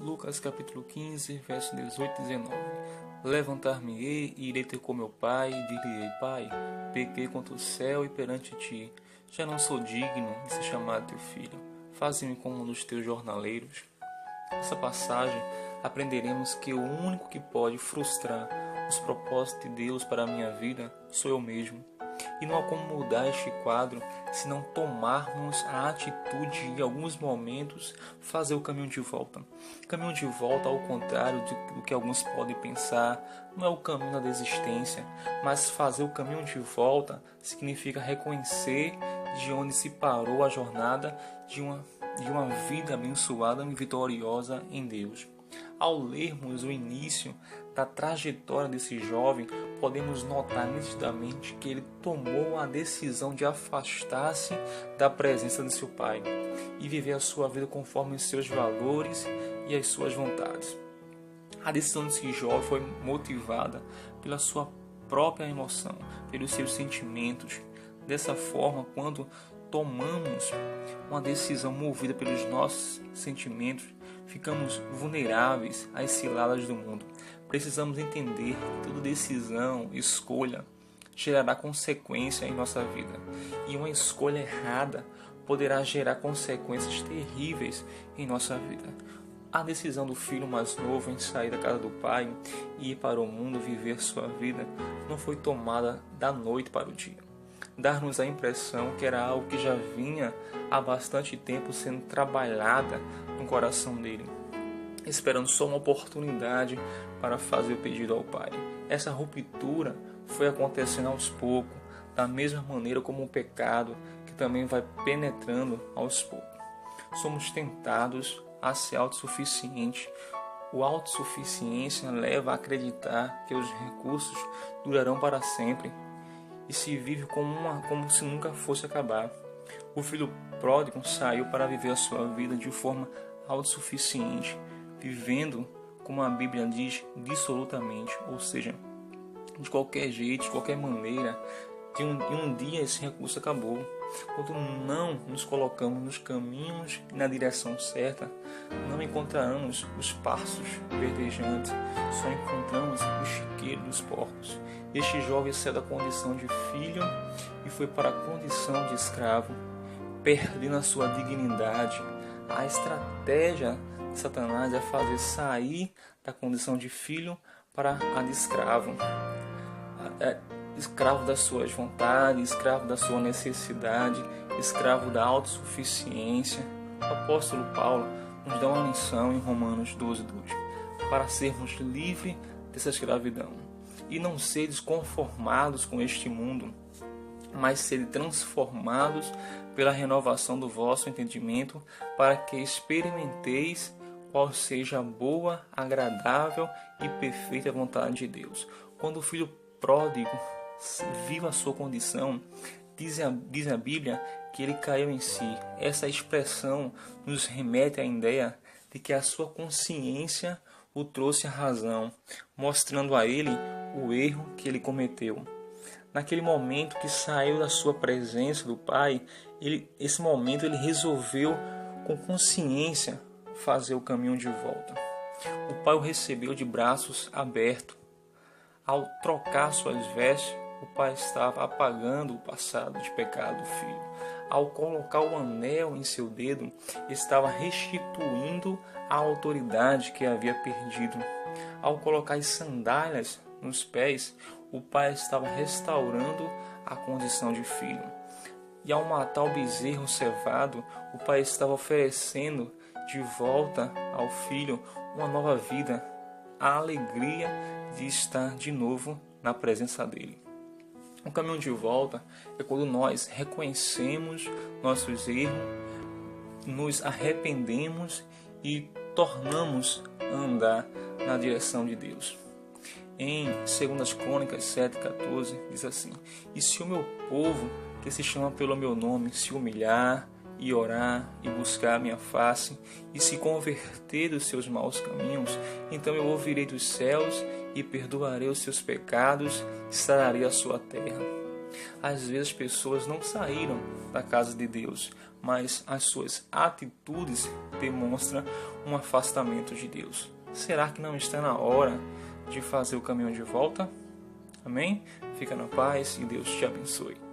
Lucas capítulo 15, verso 18 e 19. Levantar-me-ei e irei ter com meu pai, e dir-lhe-ei: Pai, pequei contra o céu e perante ti, já não sou digno de ser chamado teu filho. Faze-me como um dos teus jornaleiros. Nessa passagem, aprenderemos que o único que pode frustrar os propósitos de Deus para a minha vida sou eu mesmo. E não há como mudar este quadro se não tomarmos a atitude de, em alguns momentos, fazer o caminho de volta. O caminho de volta, ao contrário do que alguns podem pensar, não é o caminho da desistência, mas fazer o caminho de volta significa reconhecer de onde se parou a jornada de uma vida abençoada e vitoriosa em Deus. Ao lermos o início da trajetória desse jovem, podemos notar nitidamente que ele tomou a decisão de afastar-se da presença de seu pai e viver a sua vida conforme os seus valores e as suas vontades. A decisão desse jovem foi motivada pela sua própria emoção, pelos seus sentimentos. Dessa forma, quando tomamos uma decisão movida pelos nossos sentimentos, ficamos vulneráveis às ciladas do mundo. Precisamos entender que toda decisão, escolha, gerará consequência em nossa vida. E uma escolha errada poderá gerar consequências terríveis em nossa vida. A decisão do filho mais novo em sair da casa do pai e ir para o mundo viver sua vida não foi tomada da noite para o dia. Dar-nos a impressão que era algo que já vinha há bastante tempo sendo trabalhada no coração dele, esperando só uma oportunidade para fazer o pedido ao pai. Essa ruptura foi acontecendo aos poucos, da mesma maneira como o pecado, que também vai penetrando aos poucos. Somos tentados a ser autossuficientes. O autossuficiência leva a acreditar que os recursos durarão para sempre e se vive como se nunca fosse acabar. O filho pródigo saiu para viver a sua vida de forma autossuficiente, vivendo, como a Bíblia diz, dissolutamente, ou seja, de qualquer jeito, de qualquer maneira. E um dia esse recurso acabou. Quando não nos colocamos nos caminhos e na direção certa, não encontraremos os passos verdejantes, só encontramos o chiqueiro dos porcos. Este jovem saiu da condição de filho e foi para a condição de escravo, perdendo a sua dignidade. A estratégia de Satanás é fazer sair da condição de filho para a de escravo. Escravo das suas vontades, escravo da sua necessidade, escravo da autossuficiência. O apóstolo Paulo nos dá uma lição em Romanos 12:2, para sermos livres dessa escravidão e não seres conformados com este mundo, mas serem transformados pela renovação do vosso entendimento, para que experimenteis qual seja a boa, agradável e perfeita vontade de Deus. Quando o filho pródigo viu a sua condição, diz a Bíblia que ele caiu em si. Essa expressão nos remete à ideia de que a sua consciência o trouxe à razão, mostrando a ele o erro que ele cometeu. Naquele momento que saiu da sua presença do Pai, esse momento ele resolveu com consciência fazer o caminho de volta. O Pai o recebeu de braços abertos. Ao trocar suas vestes, o pai estava apagando o passado de pecado do filho. Ao colocar o anel em seu dedo, estava restituindo a autoridade que havia perdido. Ao colocar as sandálias nos pés, o pai estava restaurando a condição de filho. E ao matar o bezerro cevado, o pai estava oferecendo de volta ao filho uma nova vida, a alegria de estar de novo na presença dele. O caminho de volta é quando nós reconhecemos nossos erros, nos arrependemos e tornamos a andar na direção de Deus. Em 2 Crônicas 7:14 diz assim: E se o meu povo, que se chama pelo meu nome, se humilhar e orar e buscar a minha face e se converter dos seus maus caminhos, então eu ouvirei dos céus e perdoarei os seus pecados e sararei a sua terra. Às vezes as pessoas não saíram da casa de Deus, mas as suas atitudes demonstram um afastamento de Deus. Será que não está na hora de fazer o caminho de volta? Amém? Fica na paz e Deus te abençoe.